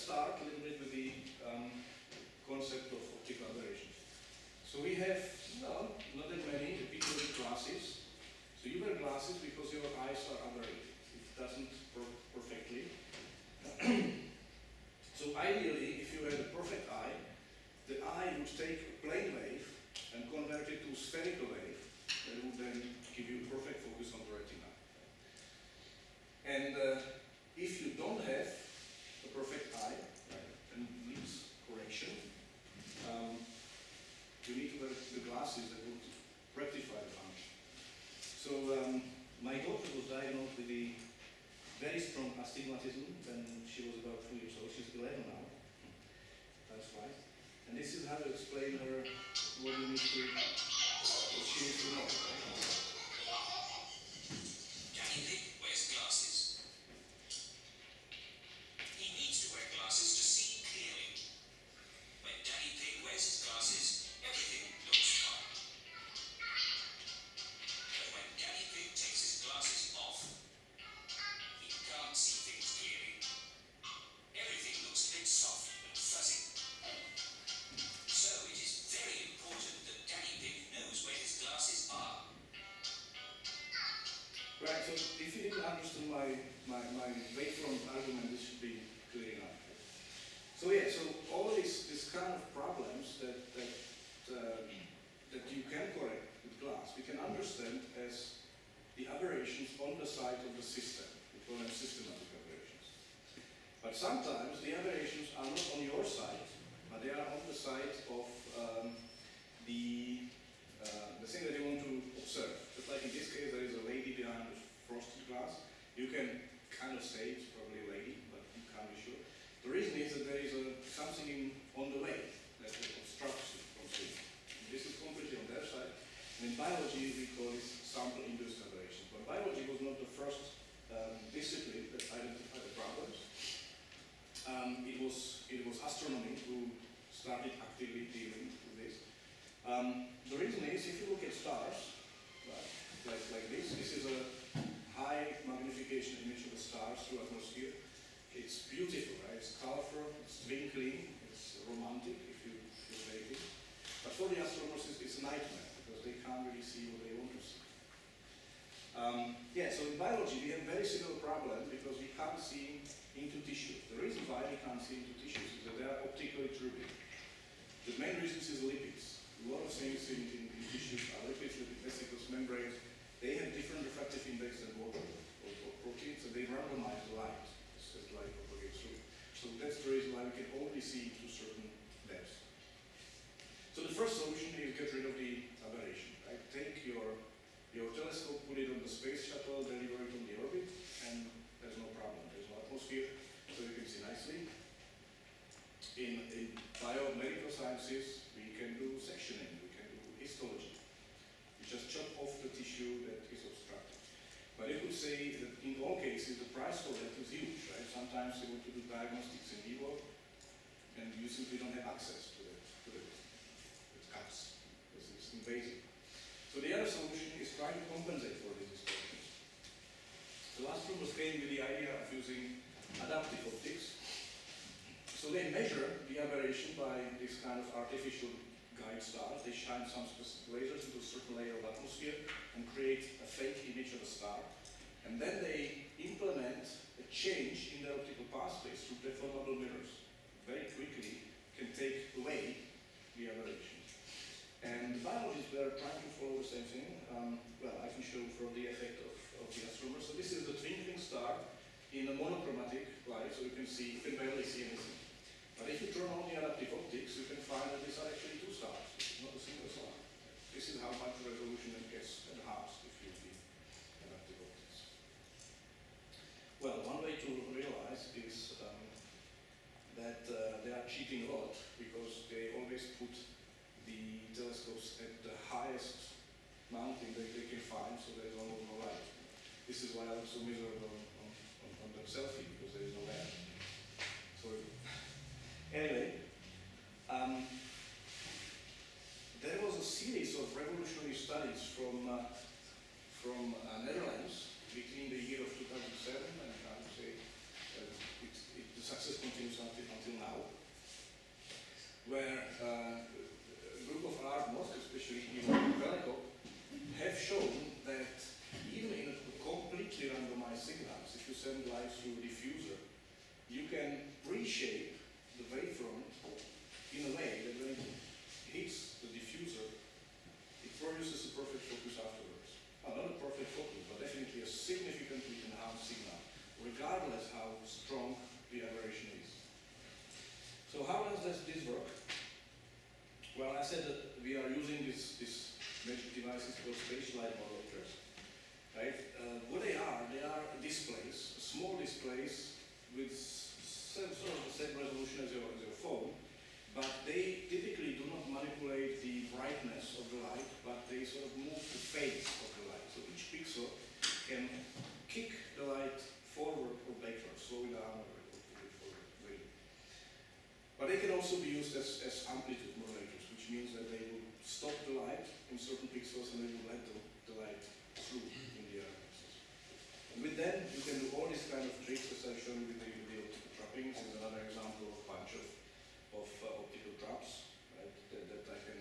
let's start a little bit with the concept of optical aberrations. So we have, well, not that many people with glasses. So you wear glasses because your eyes are aberrated. It doesn't work perfectly. So ideally, if you had a perfect eye, the eye would take a plane wave and convert it to a spherical wave that would then give you perfect focus on the retina. And if you don't have a perfect eye, and needs correction, you need to wear the glasses that would rectify the function. So my daughter was diagnosed with a very strong astigmatism when she was about 2 years old. She's 11 now. That's right. And this is how to explain her what you need to, what she needs to know. Danny Pig wears glasses. He needs to wear glasses to see clearly. When Danny Pig wears his glasses, everything looks fine. But when Danny Pig takes his glasses off, he can't see things clearly. Everything looks a bit soft and fuzzy. So it is very important that Danny Pig knows where his glasses are. Right, so if you didn't understand my wavefront argument, this should be clear enough. So yeah, so all this kind of problems that you can correct with glass, we can understand as the aberrations on the side of the system. We call them systematic aberrations. But sometimes the aberrations are not on your side, but they are on the side of the thing that you want to observe. Just like in this case, there is a lady behind the frosted glass. You can kind of say it's probably a lady, but you can't be sure. The reason is that there is something on the way that obstructs you from seeing. This is completely on their side. And in biology, we call this sample-induced aberration. But biology was not the first discipline that identified the problems. It was astronomy who started actively dealing with this. The reason is, if you look at stars, right, like this is a high magnification image of the stars through atmosphere. It's beautiful, right? It's colorful, it's twinkling, it's romantic if you take it. But for the astronomers, it's a nightmare because they can't really see what they want to see. Yeah, so in biology, we have a very similar problem because we can't see into tissues. The reason why we can't see into tissues is that they are optically turbid. The main reason is lipids. A lot of things in tissues are lipids, lipid vesicles, membranes. They have different refractive index than water or proteins, and they randomize the light as light propagates through. So that's the reason why we can only see to certain depths. So the first solution is get rid of the aberration. Right? Take your telescope, put it on the space shuttle, deliver it on the orbit, and there's no problem. There's no atmosphere, so you can see nicely. In biomedical sciences, we can do sectioning, we can do histology. We just chop off the tissue that is obstructed. But you could say that in all cases, the price for that is huge, right? Sometimes you want to do diagnostics in vivo, and you simply don't have access to the cuts, because it's invasive. So the other solution is trying to compensate for these distortions. The last group was came with the idea of using adaptive optics. So they measure the aberration by this kind of artificial guide stars. They shine some specific lasers into a certain layer of atmosphere and create a fake image of a star. And then they implement a change in the optical pathways through deformable mirrors. Very quickly can take away the aberration. And the biologists were trying to follow the same thing. Well, I can show from the effect of the astronomer. So this is the twinkling star in a monochromatic light, so you can barely see anything. But if you turn on the adaptive optics, you can find that these are actually two stars. It's not a single star. This is how much resolution it gets enhanced if you use the adaptive optics. Well, one way to realize is that they are cheating a lot because they always put the telescopes at the highest mounting that they can find, so there is almost no light. This is why I look so miserable on the selfie, because there is no air. So anyway, there was a series of revolutionary studies from Netherlands between the year of 2007 and I would say the success continues until you can reshape the wavefront in a way that when it hits the diffuser, it produces a perfect focus afterwards. Well, not a perfect focus, but definitely a significantly enhanced signal, regardless how strong the aberration is. So how does this work? Well, I said that we are using this magic devices called spatial light modulators. Right? What they are displays, small displays with sort of the same resolution as your phone, but they typically do not manipulate the brightness of the light, but they sort of move the phase of the light. So each pixel can kick the light forward or backward, slow it down or pull it forward. But they can also be used as amplitude modulators, which means that they will stop the light in certain pixels and they will let the light through in the other pixels. And with them, you can do all these kind of tricks as I've shown you with the optical trappings. This is another example of a bunch of optical traps, right, that I can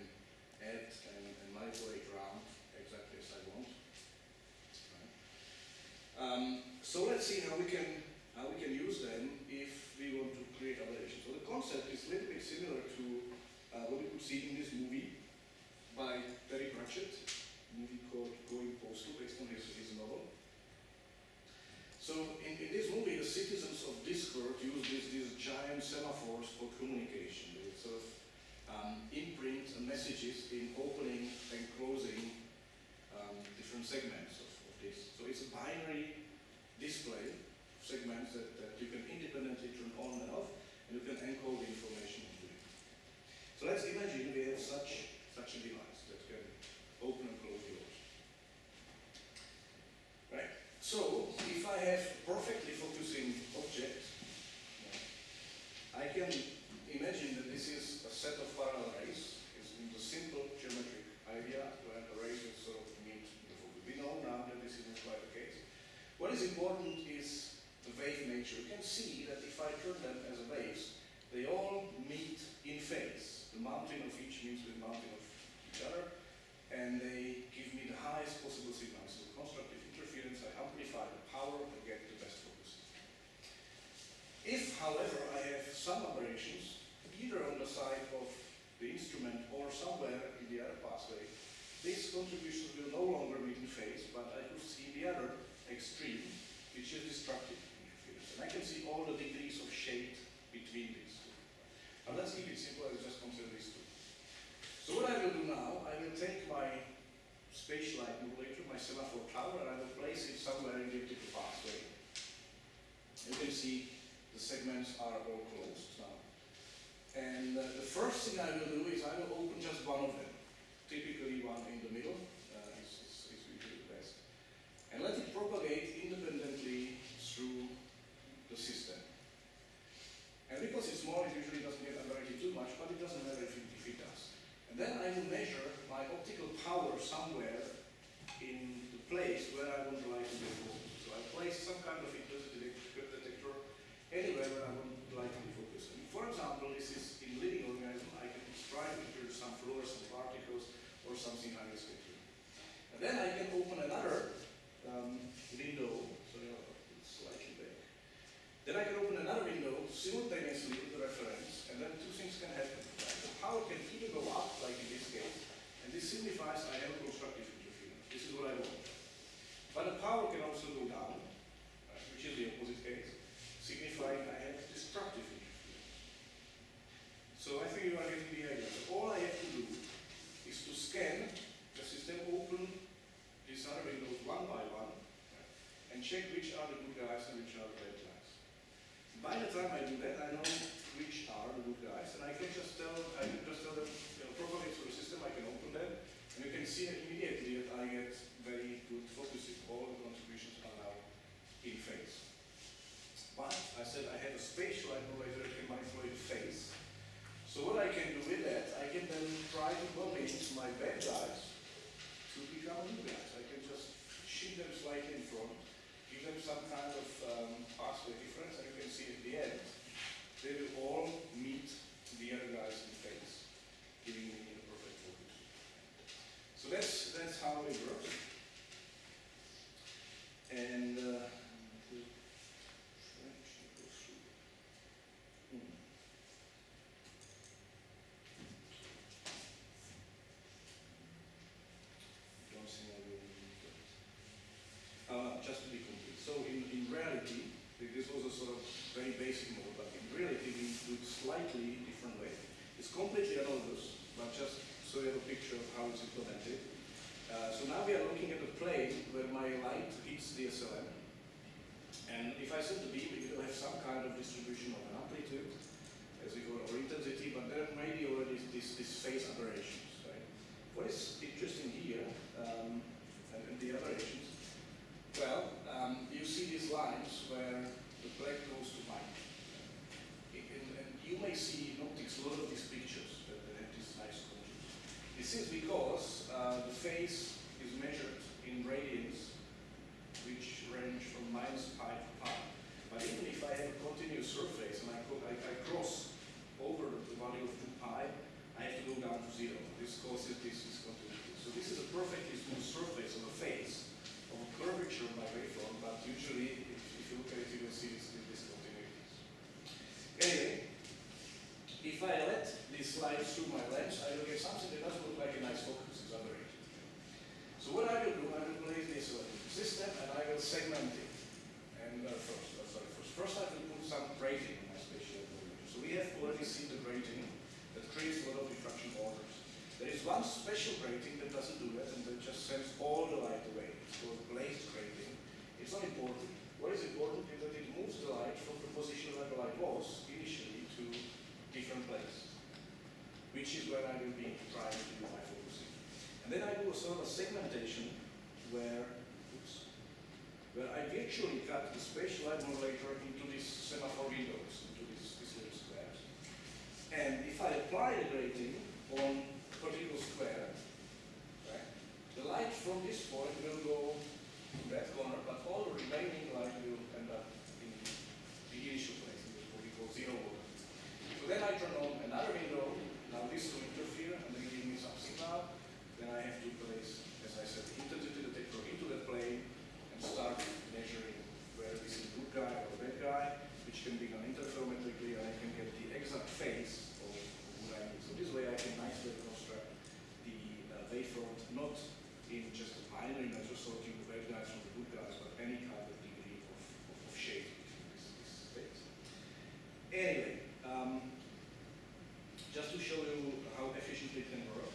add and manipulate around exactly as I want. Right. So let's see how we can use them if we want to create aberrations. So the concept is a little bit similar to what we could see in this movie by Terry Pratchett, a movie called Going Postal, based on his novel. So in this movie, the citizens of Discord use these giant semaphores for communication. They sort of imprint messages in opening and closing different segments of this. So it's a binary display of segments that you can independently turn on and off, and you can encode the information into it. So let's imagine we have such a device that can open and close doors. Right? So if I have perfectly focusing object, I can imagine that this is a set of parallel rays. It's the simple geometric idea where the rays will sort of meet the focus. We know now that this isn't quite the case. What is important is the wave nature. You can see that if I turn them as waves, they all meet in phase. The mounting of each meets with mounting of each other, and they give me the highest possible signal. So constructive interference, I amplify the power and get the best focus. If, however, I have some aberrations, either on the side of the instrument or somewhere in the other pathway, these contributions will no longer meet in phase, but I could see the other extreme, which is destructive interference. And I can see all the degrees of shade between these two. But let's keep it simple, let's just consider these two. So what I will do now, I will take my spatial light modulator, my semaphore tower, and I will place it somewhere in the optical pathway. You can see the segments are all closed now. And the first thing I will do is I will open just one of them, typically one in the middle, is usually the best, and let it propagate independently through the system. And because it's small, it usually doesn't get aberrated too much, but it doesn't matter if it does. And then I will measure my optical power somewhere in the place where I want the light to be focused. So I place some kind of intensity detector anywhere where I want the light to be focused. And for example, this is in living organism, I can try to introduce some fluorescent particles or something highly spectral. And then I can open another window, so it's slightly back. Then I can open another window simultaneously with the reference, and then two things can happen. Right? The power can either go up, like in this case, and this signifies I have constructive interference. This is what I want. But the power can also go down, right, which is the opposite case, signifying I have destructive interference. So I think you are getting the idea. So all I have to do is to scan the system, open these other windows one by one, right, and check which are the good guys and which are the bad guys. By the time I do that, I know which are the good guys, and I can just tell them, propagate through the system, I can open them, and you can see immediately that I get very good focusing. All the contributions are now in phase. But I said I have a spatial light modulator that can manipulate phase. So what I can do with that, I can then try to convince my bad guys to become good guys. I can just shift them slightly in front, give them some kind of pathway difference, and you can see at the end, they will all meet the other guys in phase, giving me a perfect focus. So that's how it works. And very basic mode, but in reality we do it slightly different way. It's completely analogous, but just so you have a picture of how it's implemented. So now we are looking at a plane where my light hits the SLM, and if I set the beam, it will have some kind of distribution of an amplitude, as we call it, or intensity, but there may be already this phase aberrations. Right? What is interesting here, and the aberrations, well, you see these lines where the black goes to white. And you may see in optics a lot of these pictures that have this nice contours. This is because the phase is measured in radians, which range from -pi to pi. But even if I have a continuous surface and I cross over the value of 2 pi, I have to go down to 0. This causes this discontinuity. So this is a perfectly smooth surface of a phase of a curvature of my waveform, but usually, if you look at it, you will see these discontinuities. Anyway, if I let this slide through my lens, I will get something that doesn't look like a nice focus. It's aberrated. So what I will do, I will place this system and I will segment it. And first I will put some grating in my spatial equilibrium. So we have already seen the grating that creates a lot of diffraction orders. There is one special grating that doesn't do that, and that just sends all the light away. It's called glazed grating. It's not important. What is important is that it moves the light from the position where the light was initially to different place, which is where I will be trying to do my focusing. And then I do a sort of segmentation where I virtually cut the spatial light modulator into these semaphore windows, into these little squares. And if I apply the grating on a particular square, right, the light from this point will go to that corner, but all the remaining light will end up in the initial place, in what we call 0 order. So then I turn on another window. Now this will interfere and then give me some signal. Then I have to place, as I said, the intensity detector into that plane and start measuring where this is good guy or bad guy, which can be done interferometrically, and I can get the exact phase of what I need. So this way I can nicely construct the wavefront, not in just a binary measure, sorting the bad guys from the good guys, but any kind of degree of shade between this space. Anyway, just to show you how efficiently it can work,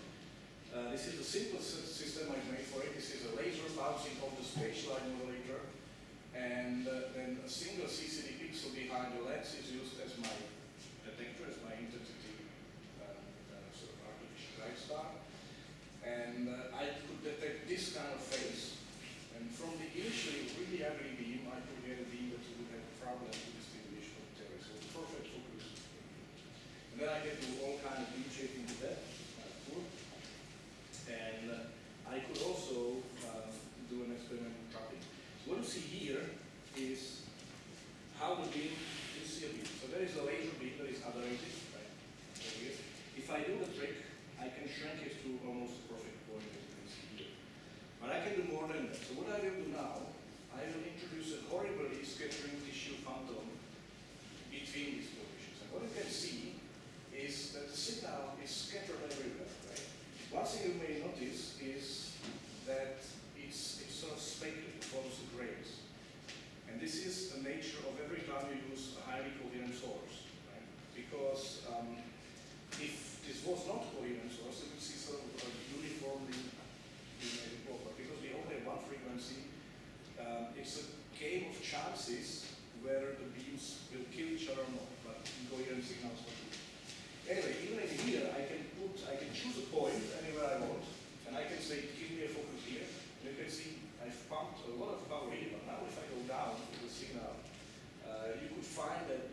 this is the simplest system I've made for it. This is a laser bouncing off the spatial light modulator, and then a single CCD pixel behind the lens is used as my detector, as my intensity sort of artificial light star. And I could detect this kind of phase, and from the initially really ugly beam, I could get a beam that would have a problem to distinguish from the terrace. So it's perfect focus. And then I can do all kinds of beam shaping with that. And I could also do an experiment with trapping. So what you see here is how the beam, you see a beam. So there is a laser beam that is aberrated, right? Here. If I do the trick, I can shrink it to almost a perfect point, as you can see here. But I can do more than that. So what I will do now, I will introduce a horribly scattering tissue phantom between these positions. And what you can see is that the signal is scattered everywhere, right? One thing you may notice is that it's sort of specular, it follows the grays. And this is the nature of every time you use a highly coherent source, right? Because if this was not coherent source, you would see sort of a uniformly illuminated pole. But because we only have one frequency, it's a game of chances where the beams will kill each other or not, but incoherent signals will do. Anyway, even in here, I can choose a point anywhere I want, and I can say, give me a focus here. And you can see I've pumped a lot of power here, but now if I go down to the signal, you could find that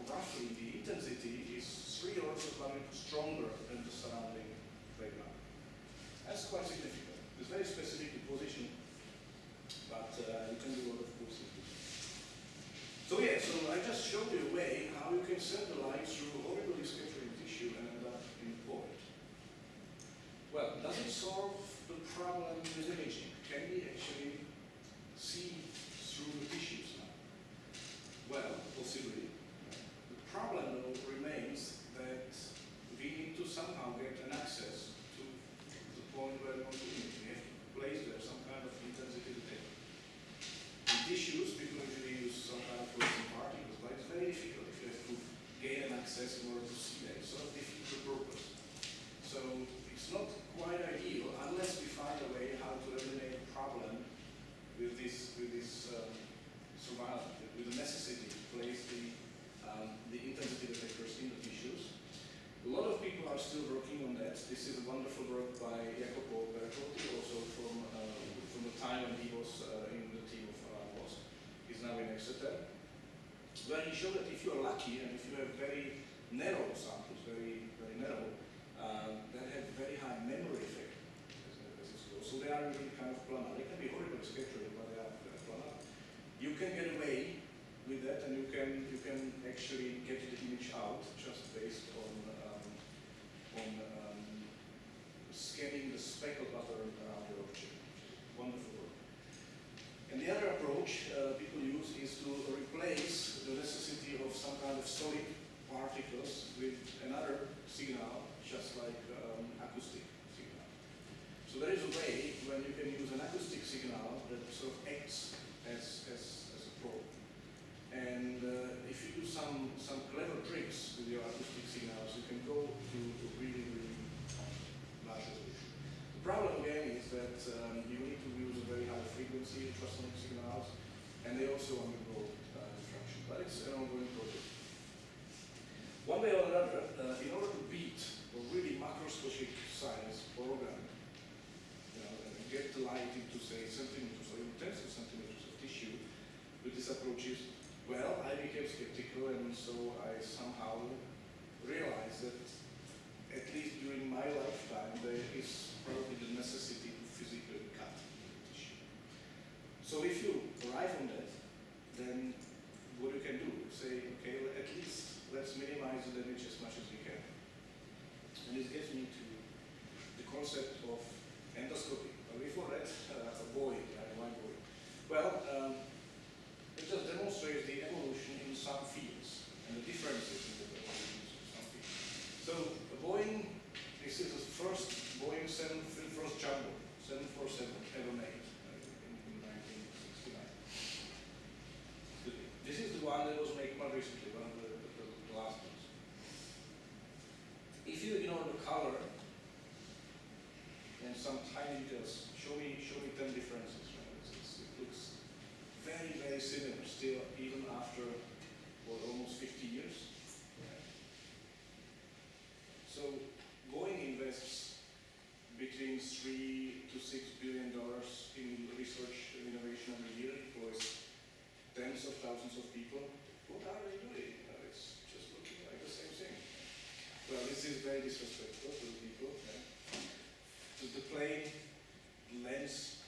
roughly the intensity is 3 orders of magnitude stronger than the surrounding background. That's quite significant. It's very specific to position, but you can do a lot of cool things. So yeah, so I just showed you a way how you can send the light through horribly scattering tissue and end up in a point. Well, does it solve the problem with imaging? Can we actually see through the tissues now? Well, possibly. The problem, though, remains that we need to somehow get an access to the point where we want to image. We have to place there some kind of if you are lucky and if you have very narrow samples, very narrow, that have very high memory effect as it's called. So they are really kind of planar. They can be horrible spectrally, but they are planar. You can get away with that, and you can actually get the image out just based on scanning the speckle pattern around the object. Wonderful work. And the other approach people use is to replace the necessity of some kind of solid particles with another signal, just like acoustic signal. So there is a way when you can use an acoustic signal that sort of acts as a probe. And if you do some clever tricks with your acoustic signals, you can go to really large resolution. The problem again is that you need to use a very high frequency ultrasonic signals, and they also undergo diffraction. But it's an ongoing project. One way or another, in order to beat a really macroscopic size organ, and get the light into, say, centimeters or even tens of centimeters of tissue with these approaches, well, I became skeptical, and so I somehow realized that at least during my lifetime there is probably the necessity to physically cut the tissue. So if you arrive on that, then what you can do, say, okay, at least let's minimize the damage as much as we can. And this gets me to the concept of endoscopy. But before that, a void, right? Why void? Well, it just demonstrates the evolution in some fields and the differences in the evolution in some fields. So Boeing, this is the first Boeing first jumbo 747 ever made in 1969. This is the one that was made more recently, one of the last ones. If you ignore the color and some tiny details, show me 10 differences. Right? It looks very similar still, even after almost 50 years. Right? So Boeing invests between $3 to $6 billion in research and innovation every year. It employs tens of thousands of people. What are they doing? It's just looking like the same thing. Well, this is very disrespectful to the people. Yeah. The plane lens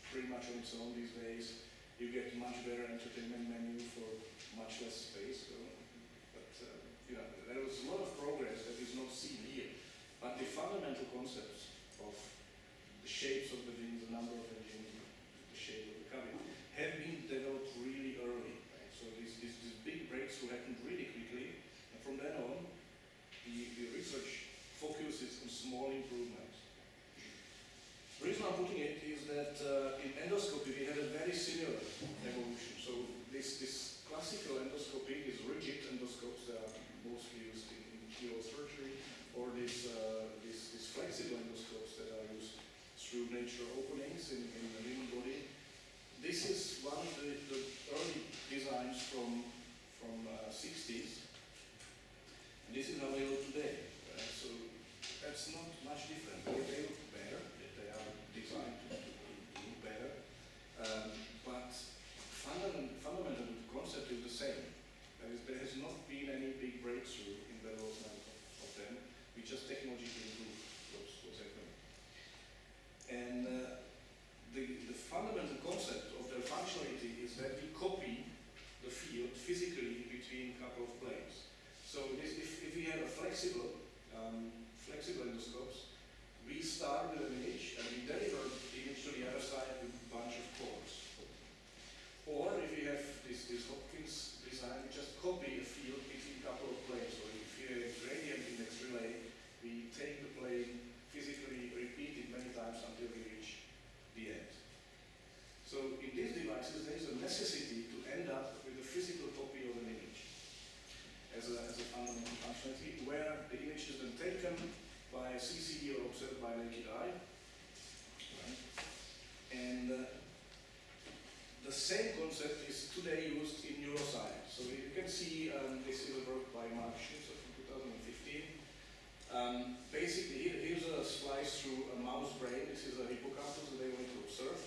pretty much on its own these days. You get much better entertainment menu for much less space. So, but there was a lot of progress that is not seen here. But the fundamental concepts of the shapes of the wings, the number of engines, the shape of the cabin, have been developed really early. Right? So this big breakthrough happened really quickly, and from then on, the research focuses on small improvements. The reason I'm putting it is that in endoscopy we had a very similar evolution. So this classical endoscopy, these rigid endoscopes that are mostly used in keyhole surgery, or these flexible endoscopes that are used through natural openings in the human body. This is one of the early designs from 60s, and this is available today. Right? So that's not much different. They look better. They are designed to look better, but fundamentally the concept is the same. There has not been any big breakthrough in the development of them. We just technologically improve what's happening. And the fundamental concept of their functionality is that we copy the field physically between a couple of planes. So if we have a flexible endoscopes, we start with an image and we deliver the image to the other side with a bunch of cores. Or if we have this Hopkins design, we just copy a field between a couple of planes. So if we have a gradient index relay, we take the plane, physically repeat it many times until we reach the end. So in these devices, there is a necessity to end up with a physical copy of an image as a fundamental functionality, where the image is then taken by a CCD or observed by naked eye. Right? And the same concept is today used in neuroscience. So you can see this is a work by Mark Schnitzer from 2015. Basically, here's a slice through a mouse brain. This is a hippocampus that they want to observe.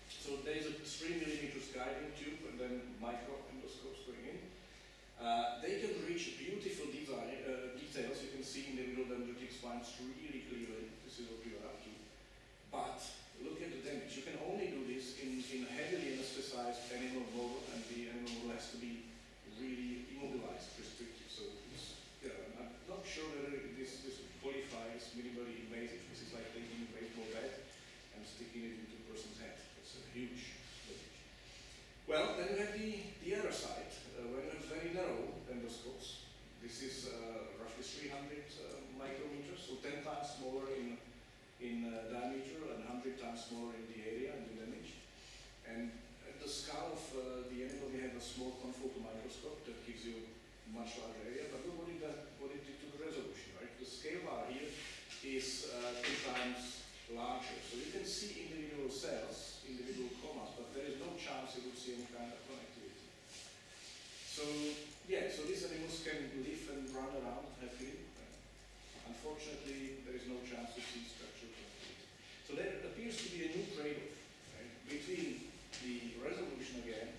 So there is a 3 millimeters guiding tube and then micro endoscopes going in. micrometers, so 10 times smaller in diameter and 100 times smaller in the area and the image. And at the scale of the animal, we have a small confocal microscope that gives you a much larger area, but look what it did to the resolution, right? The scale bar here is 2 times larger, so you can see individual cells, individual commas, but there is no chance you will see any kind of connectivity. So, yeah, so these animals can live and run around happily. Unfortunately, there is no chance to see structural connectivity. So there appears to be a new trade-off, right, between the resolution again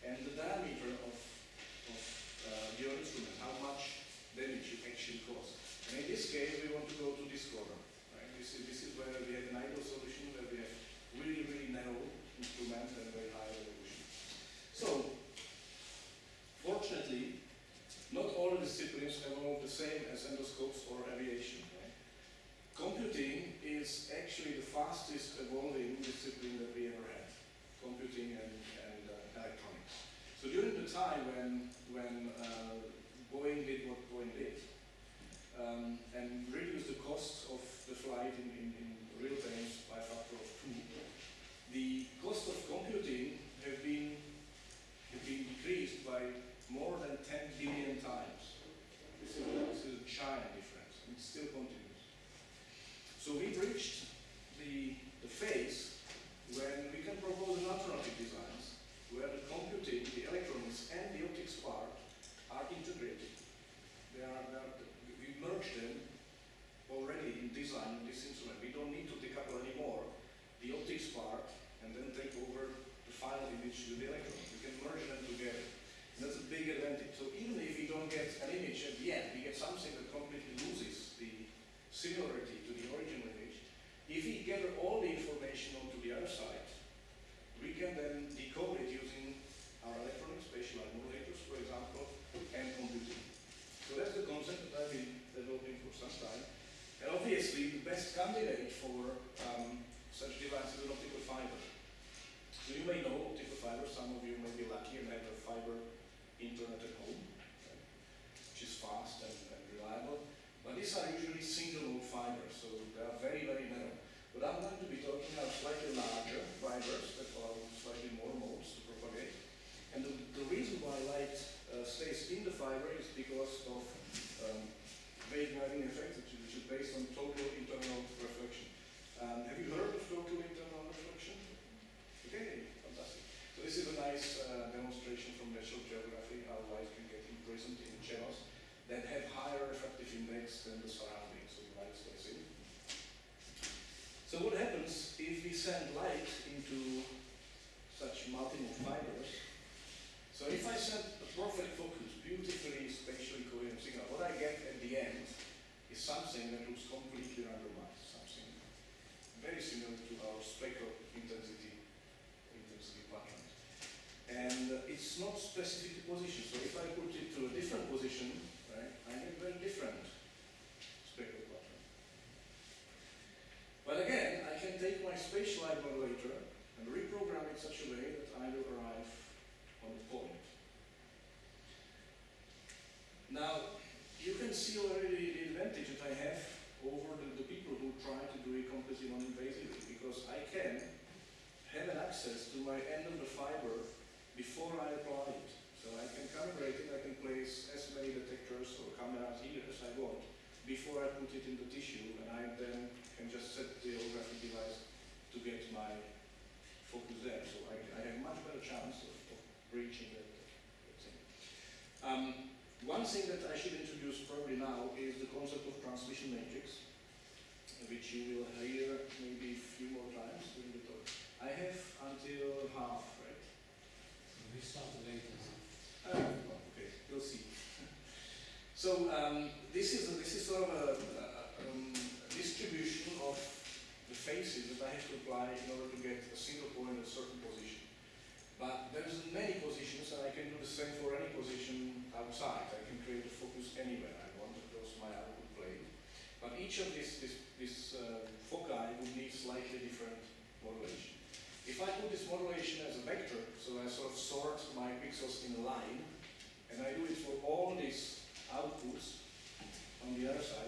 and the diameter of your instrument, how much damage it actually causes. And in this case, we want to go to this corner. Right? This is where we have an ideal solution where we have really, really narrow instrument and very high resolution. So, fortunately, not all disciplines evolve the same as endoscopes or aviation. Right? Computing is actually the fastest evolving discipline that we ever had. Computing and electronics. So during the time when Boeing did what Boeing did, and reduced the costs of the flight in real terms by a factor of 2, the cost of computing have been decreased by more than 10 billion times. This is a giant difference, and it still continues. So we've reached the phase when we can propose an alternative designs where the computing, the electronics, and the optics part are integrated. We merged them already in design of this instrument. We don't need to decouple anymore the optics part and then take over the final image with the electronics. We can merge them together. And that's a big advantage. So even if we don't get an image at the end, we get something that completely loses the similarity to the original image. If we gather all the information onto the other side, we can then decode it using our electronics, spatial light modulators, for example, and computing. So that's the concept that I've been developing for some time. And obviously, the best candidate for such devices is an optical fiber. So you may know optical fiber. Some of you may be lucky and have a fiber internet at home, right, which is fast and reliable. But these are usually single-mode fibers, so they are very, very narrow. But I'm going to be talking about slightly larger fibers that allow slightly more modes to propagate. And the reason why light stays in the fiber is because of wave-guiding effect, which is based on total internal reflection. Have you heard of total internal reflection? Okay, fantastic. So this is a nice demonstration from natural geography, how light can get imprisoned in channels that have higher refractive index than the surroundings, so the light stays in. So what happens if we send light into such multi-mode fibers? So if I send a perfect focus, beautifully spatially coherent signal, what I get at the end is something that looks completely randomized, something very similar to our spectral intensity patterns. And it's not specific to position, so if I put it to a different position, right, I get very different spectral pattern. But again, I can take my spatial light modulator and reprogram it in such a way that I will arrive on the point. Now, you can see already the advantage that I have over the people who try to do it completely non-invasively, because I can have an access to my end of the fiber before I apply it. So I can calibrate it, I can place as many detectors or cameras here as I want before I put it in the tissue, and I then can just set the holographic device to get my focus there. So I have much better chance of reaching that thing. One thing that I should introduce probably now is the concept of transmission matrix, which you will hear maybe a few more times during the talk. I have until half, right? We started later. Okay, you'll see. So this is sort of a distribution of the phases that I have to apply in order to get a single point at a certain position. But there's many positions, and I can do the same for any position outside. I can create a focus anywhere I want across my output plane. But each of these foci would need slightly different modulation. If I put this modulation as a vector, so I sort of sort my pixels in a line, and I do it for all these outputs on the other side,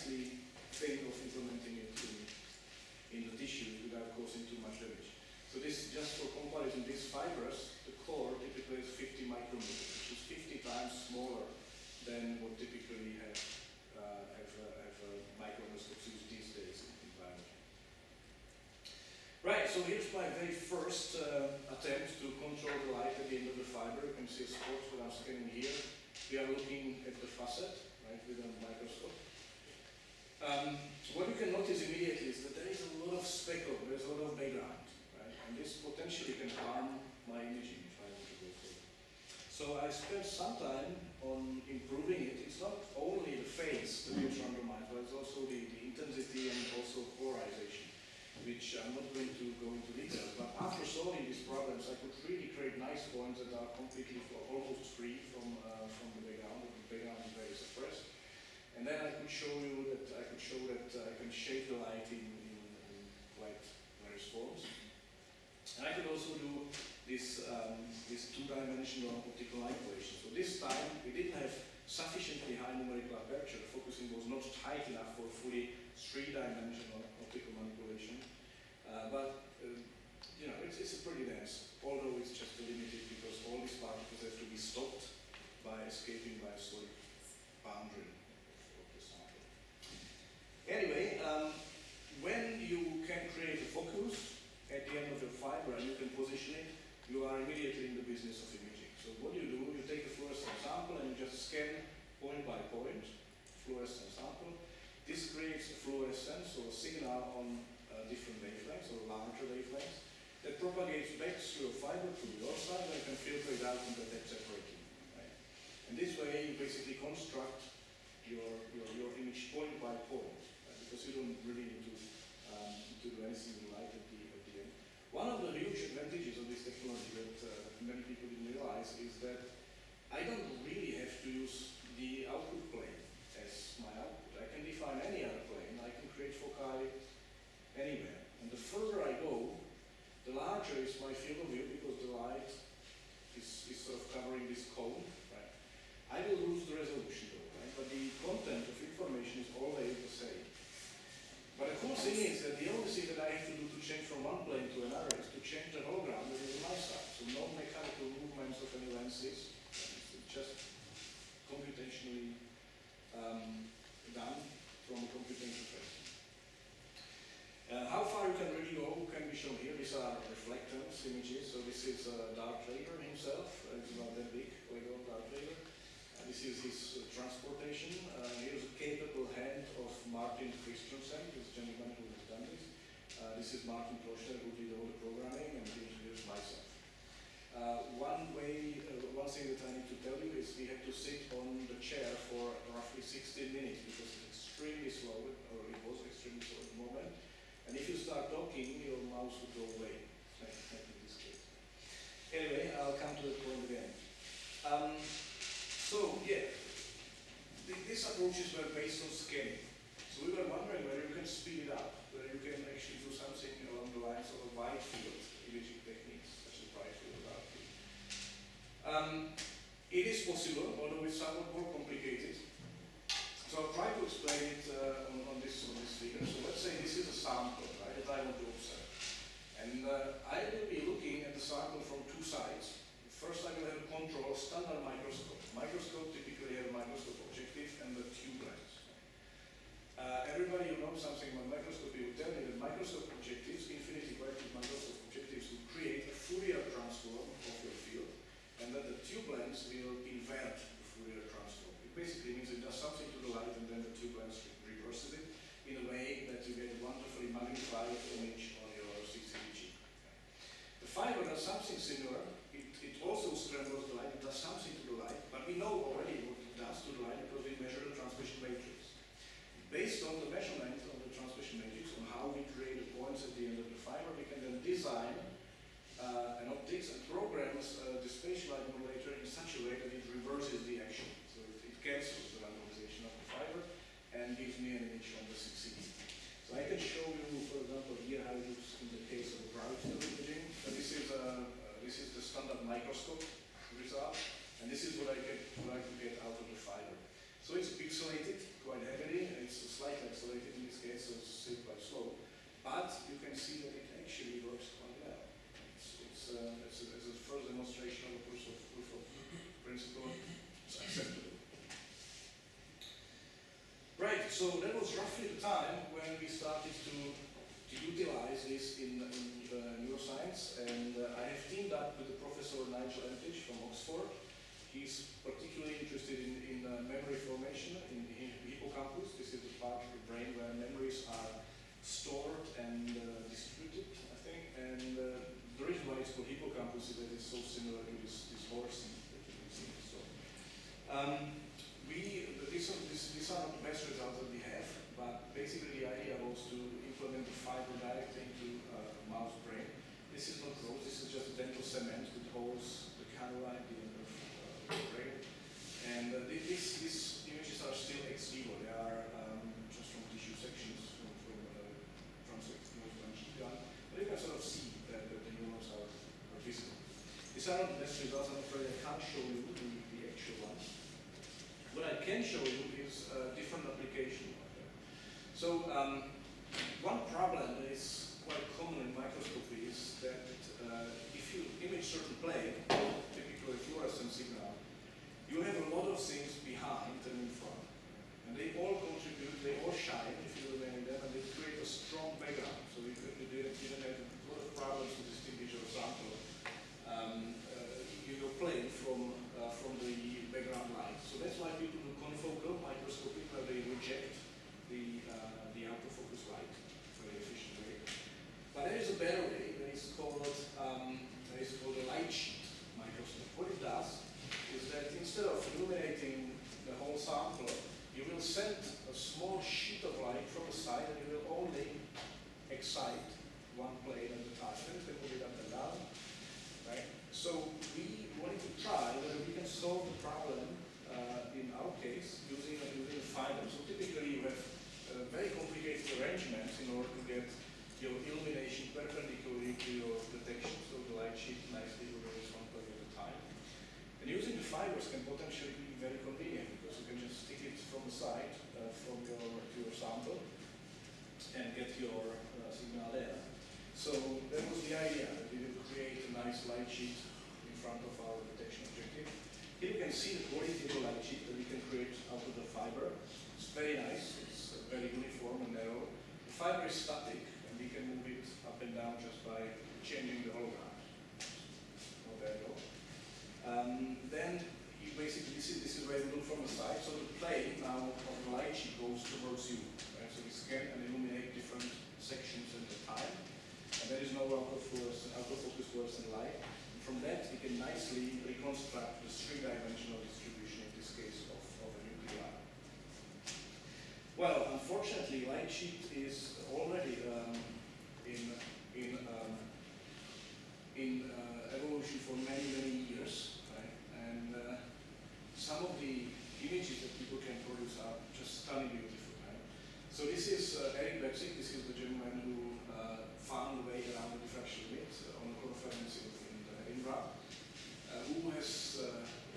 nicely thing of implementing it in the tissue without causing too much damage. So this, just for comparison, this fibrous, the core typically is 50 micrometers, which is 50 times smaller than what typically have microscopes used these days in biology. Right, so here's my very first attempt to control the light at the end of the fiber. You can see a spot that I'm scanning here. We are looking at the facet, right, with a microscope. What you can notice immediately is that there is a lot of speckle, there's a lot of background, right? And this potentially can harm my imaging if I want to go further. So I spent some time on improving it. It's not only the phase that gets randomized, but it's also the intensity and also polarization, which I'm not going to go into details. But after solving these problems, I could really create nice points that are completely almost free from the background. The background is very suppressed. And then I could show you that I can shape the light in quite various forms. And I could also do this two-dimensional optical light equation. So this time we didn't have sufficiently high numerical aperture. The focusing was not tight enough for fully three-dimensional optical manipulation. You know, it's a pretty dense, although it's just limited because all these particles have to be stopped by escaping by a solid boundary. Anyway, when you can create a focus at the end of your fiber and you can position it, you are immediately in the business of imaging. So what you do, you take a fluorescent sample and you just scan point by point, fluorescent sample. This creates a fluorescence or a signal on different wavelengths or larger wavelengths that propagates back through your fiber to your side and you can filter it out and detect separately. Right? And this way you basically construct your image point by point. Because you don't really need to do anything with light at the end. One of the huge advantages of this technology that many people didn't realize is that I don't really have to use the output plane as my output. I can define any other plane. I can create foci anywhere. And the further I go, the larger is my field of view because the light is sort of covering this cone. Right? I will lose the resolution though, right? But the content of information is always the same. But the cool thing is that the only thing that I have to do to change from one plane to another is to change the hologram that is on my side. So no mechanical movements of any lenses. It's just computationally done from a computation phase. How far you can really go can be shown here. These are reflectance images. So this is Darth Vader himself. It's not that big, Lego Darth Vader. This is his transportation. Here's a capable hand of Martin Christensen, this gentleman who has done this. This is Martin Kloster, who did all the programming, and here's myself. One thing that I need to tell you is we had to sit on the chair for roughly 16 minutes because it's extremely slow, or it was extremely slow at the moment. And if you start talking, your mouse would go away, like in this case. Anyway, I'll come to the point again. So, yeah, these approaches were based on scanning. So we were wondering whether you can speed it up, whether you can actually do something along the lines of a wide field imaging techniques, such as wide field or dark field. It is possible, although it's somewhat more complicated. So I'll try to explain it on this figure. So let's say this is a sample, right, that I want to observe. And I will be looking at the sample from two sides. First, I will have a control standard microscope. Microscope typically have a microscope objective and the tube lens. Everybody who knows something about microscopy will tell you that microscope objectives, infinity quadratic microscope objectives, will create a Fourier transform of your field, and that the tube lens will invert the Fourier transform. It basically means it does something to the light, and then the tube lens reverses it in a way that you get a wonderfully magnified image on your CCD. The fiber does something similar. It also scrambles the light, it does something to the light, but we know already what it does to the light because we measure the transmission matrix. Based on the measurement of the transmission matrix, on how we create the points at the end of the fiber, we can then design an optics and program the spatial light modulator in such a way that it reverses the action. So it cancels the randomization of the fiber and gives me an image on the CCD. So I can show you, for example, here how it looks in the case of ground field imaging. So this is the standard microscope result, and this is what I could get out of the fiber. So it's pixelated quite heavily. It's slightly accelerated in this case, so it's still quite slow. But you can see that it actually works quite well. It's a first demonstration of a proof of principle. It's acceptable. Right, so that was roughly the time when we started to utilize this in neuroscience, and I have teamed up with the Professor Nigel Entich from Oxford. He's particularly interested in memory formation in the hippocampus. This is the part of the brain where memories are stored and distributed, I think. And the reason why it's called hippocampus is that it's so similar to this horse that you can see. So, these are not the best results that we have, but basically the idea was to implement the fiber directly into a mouse brain. This is not rose, this is just dental cement that holds the cannula at the end of the brain. And these images are still ex vivo. They are just from tissue sections from transect gun. But you can sort of see that the neurons are visible. These are not the best results. I'm afraid I can't show you the actual ones. What I can show you is a different application of them. So one problem that is quite common in microscopy is that if you image certain plane, typically a fluorescent signal, you have a lot of things behind and in front. And they all contribute, they all shine if you remain in them, and they create a strong background. So you didn't have a lot of problems to distinguish your sample, your plane from the background light. So that's why people do confocal microscopy, where they reject the autofocus light very efficient way. But there is a better way that is called a light sheet microscope. What it does is that instead of illuminating the whole sample, you will send a small sheet of light from the side, and you will only excite one plane at a time. And you can move it up and down, right? So we wanted to try whether we can solve the problem in our case using a fiber. So typically you have very complicated arrangements in order to get your illumination perpendicularly to your detection, so the light sheet nicely moves one plane at a time. And using the fibers can potentially be very convenient, because you can just stick it from the side to your sample and get your signal there. So that was the idea, that we will create a nice light sheet in front of our detection objective. Here you can see the quality of the light sheet that we can create out of the fiber. It's very nice, it's very uniform and narrow. The fiber is static, and we can move it up and down just by changing the hologram. Oh, there you go. Then you basically see this is where you look from the side. So the plane now of the light sheet goes towards you. Right? So we scan and illuminate different sections at a time. And there is no autofocus fluorescent light. And from that, we can nicely reconstruct the three-dimensional distribution, in this case, of a nuclei. Well, unfortunately, light sheet is already in evolution for many, many years, right? And some of the images that people can produce are just stunningly beautiful, right? So this is Eric Bepsik. This is the gentleman who found a way around the diffraction limit on a conference in Edinburgh, who has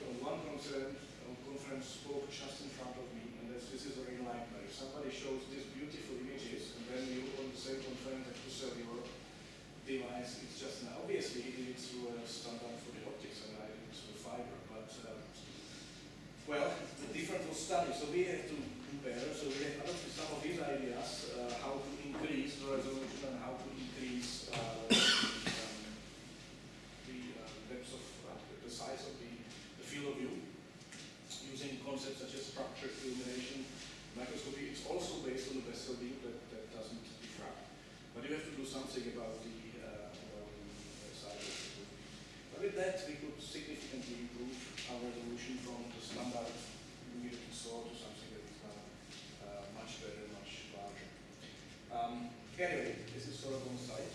on one conference spoke just in front of me, and this is very likely. If somebody shows these beautiful images, and then you on the same conference have to sell your device, it's just now. Obviously, he did it through a standard for the optics, and I did it through fiber, but well, the difference was stunning, so we have to do better. So we have adopted some of these ideas, how to increase the resolution and how to increase the size of the field of view, using concepts such as structured illumination microscopy. It's also based on the Bessel beam that doesn't diffract. But you have to do something about the size of the field. But with that, we could significantly improve our resolution from the standard millimeter pixel to something that is now much better, much larger. Anyway, this is sort of on site.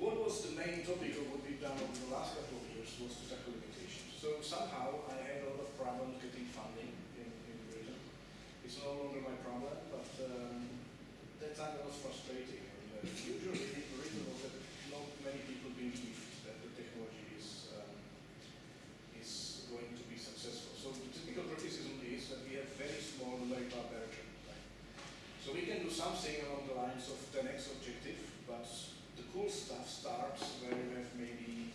What was the main topic of what we've done over the last couple of years was to tackle limitations. So somehow I had a lot of problems getting funding in Britain. It's no longer my problem, but that time it was frustrating. And usually the reason was that not many people believed that the technology is going to be successful. So the typical criticism is that we have very small numerical something along the lines of 10x objective, but the cool stuff starts where you have maybe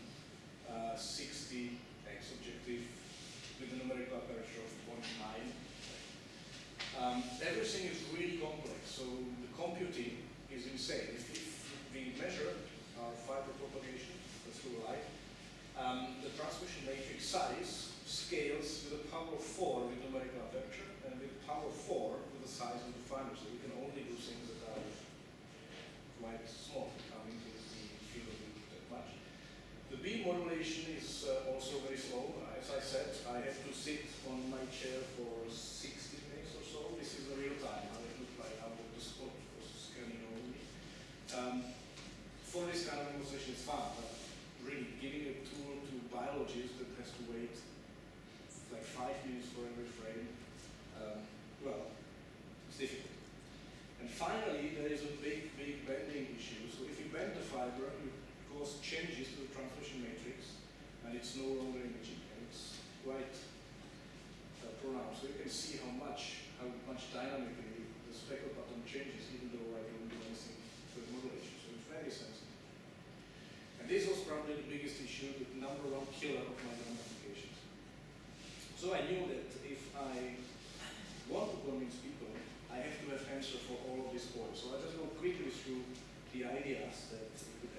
60x objective with a numerical aperture of 0.9. Everything is really complex, so the computing is insane. If we measure our fiber propagation through light, the transmission matrix size scales with a power of 4 with numerical aperture and with power 4 with the size of the fiber. So we can only do things that are quite small, coming to the field of view that much. The beam modulation is also very slow. As I said, I have to sit on my chair for 60 minutes or so. This is the real time, how it looks like, how the spot was scanning over me. For this kind of demonstration, it's fun, but really giving a tool to biologists that has to wait like 5 minutes for every frame, well, it's difficult. And finally, there is a big bending issue. So if you bend the fiber, you cause changes to the transmission matrix, and it's no longer imaging, and it's quite pronounced. So you can see how much dynamically the speckle pattern changes, even though I don't do anything to the modulation. So it's very sensitive. And this was probably the biggest issue, the #1 killer of my own applications. So I knew that if I want to convince people, I have to have answer for all of these points. So I just go quickly through the ideas that you could